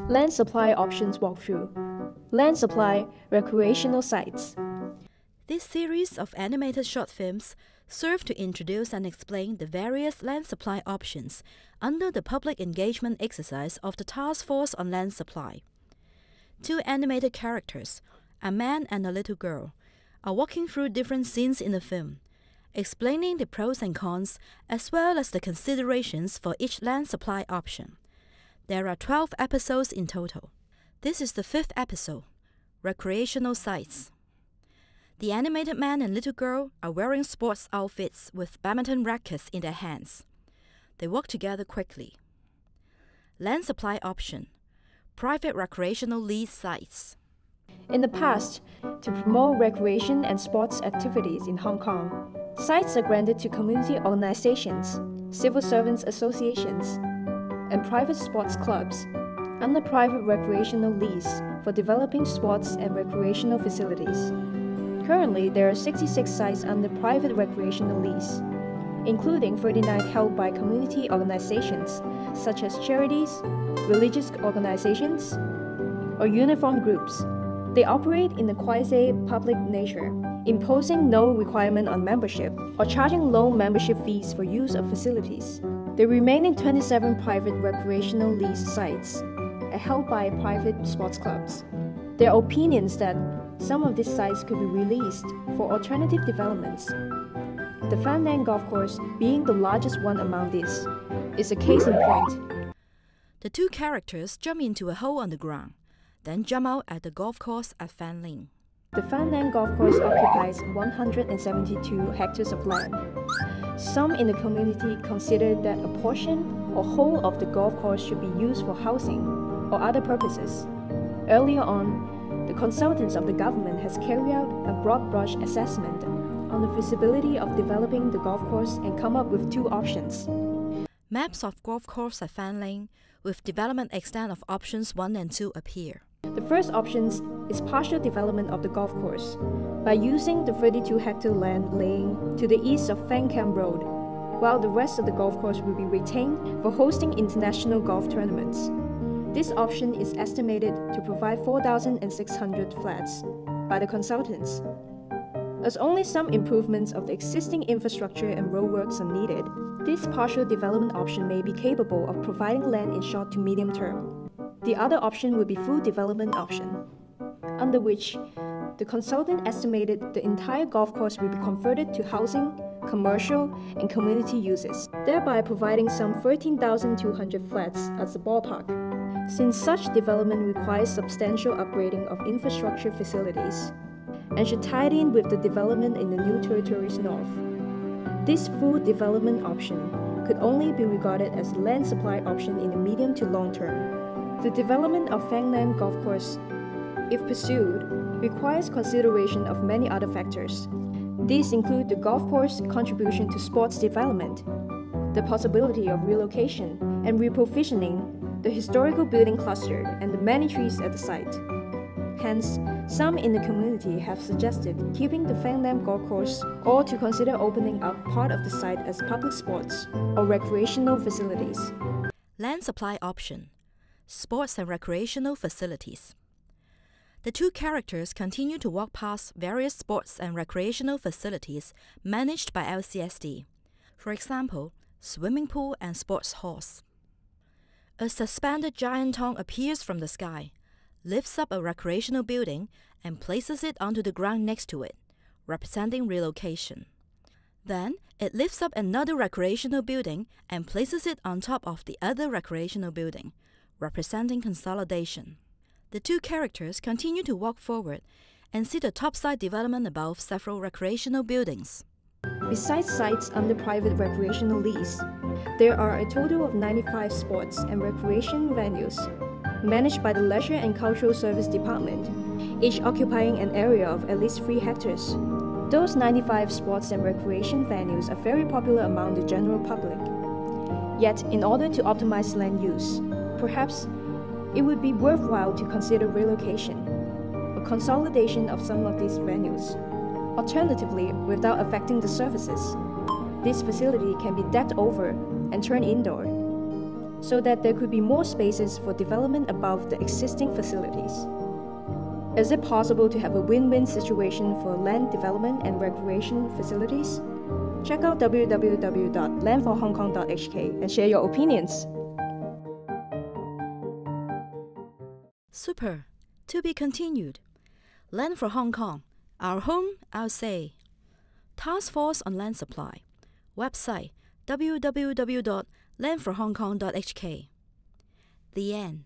Land Supply Options Walkthrough. Land Supply Recreational Sites. This series of animated short films serve to introduce and explain the various land supply options under the public engagement exercise of the Task Force on Land Supply. Two animated characters, a man and a little girl, are walking through different scenes in the film, explaining the pros and cons as well as the considerations for each land supply option. There are 12 episodes in total. This is the 5th episode, Recreational Sites. The animated man and little girl are wearing sports outfits with badminton rackets in their hands. They walk together quickly. Land supply option, private recreational lease sites. In the past, to promote recreation and sports activities in Hong Kong, sites are granted to community organizations, civil servants associations, and private sports clubs under private recreational lease for developing sports and recreational facilities. Currently, there are 66 sites under private recreational lease, including 39 held by community organizations such as charities, religious organizations, or uniform groups. They operate in a quasi-public nature, imposing no requirement on membership or charging low membership fees for use of facilities. The remaining 27 private recreational lease sites are held by private sports clubs. There are opinions that some of these sites could be released for alternative developments. The Fan Nan Golf Course, being the largest one among these, is a case in point. The two characters jump into a hole on the ground, then jump out at the golf course at Fan Ling. The Fan Nan Golf Course occupies 172 hectares of land. Some in the community consider that a portion or whole of the golf course should be used for housing or other purposes. Earlier on, the consultants of the government has carried out a broad-brush assessment on the feasibility of developing the golf course and come up with two options. Maps of golf course at Fan Ling with development extent of options 1 and 2 appear. The first option is partial development of the golf course by using the 32-hectare land laying to the east of Fan Kam Road, while the rest of the golf course will be retained for hosting international golf tournaments. This option is estimated to provide 4,600 flats by the consultants. As only some improvements of the existing infrastructure and roadworks are needed, this partial development option may be capable of providing land in short to medium term. The other option would be full development option, under which the consultant estimated the entire golf course will be converted to housing, commercial, and community uses, thereby providing some 13,200 flats as a ballpark. Since such development requires substantial upgrading of infrastructure facilities and should tie in with the development in the New Territories North, this full development option could only be regarded as a land supply option in the medium to long term. The development of Fan Nan Golf Course, if pursued, requires consideration of many other factors. These include the golf course contribution to sports development, the possibility of relocation and reprovisioning the historical building cluster, and the many trees at the site. Hence, some in the community have suggested keeping the Fan Nan Golf Course or to consider opening up part of the site as public sports or recreational facilities. Land supply option, sports and recreational facilities. The two characters continue to walk past various sports and recreational facilities managed by LCSD. For example, swimming pool and sports halls. A suspended giant tongue appears from the sky, lifts up a recreational building, and places it onto the ground next to it, representing relocation. Then, it lifts up another recreational building and places it on top of the other recreational building, representing consolidation. The two characters continue to walk forward and see the topside development above several recreational buildings. Besides sites under private recreational lease, there are a total of 95 sports and recreation venues managed by the Leisure and Cultural Service Department, each occupying an area of at least 3 hectares. Those 95 sports and recreation venues are very popular among the general public. Yet, in order to optimize land use, perhaps it would be worthwhile to consider relocation or consolidation of some of these venues. Alternatively, without affecting the surfaces, this facility can be decked over and turned indoor. so that there could be more spaces for development above the existing facilities. Is it possible to have a win-win situation for land development and recreation facilities? Check out www.landforhongkong.hk and share your opinions. Super. To be continued. Land for Hong Kong. Our home, our say. Task Force on Land Supply. Website www.landforhongkong.hk. The end.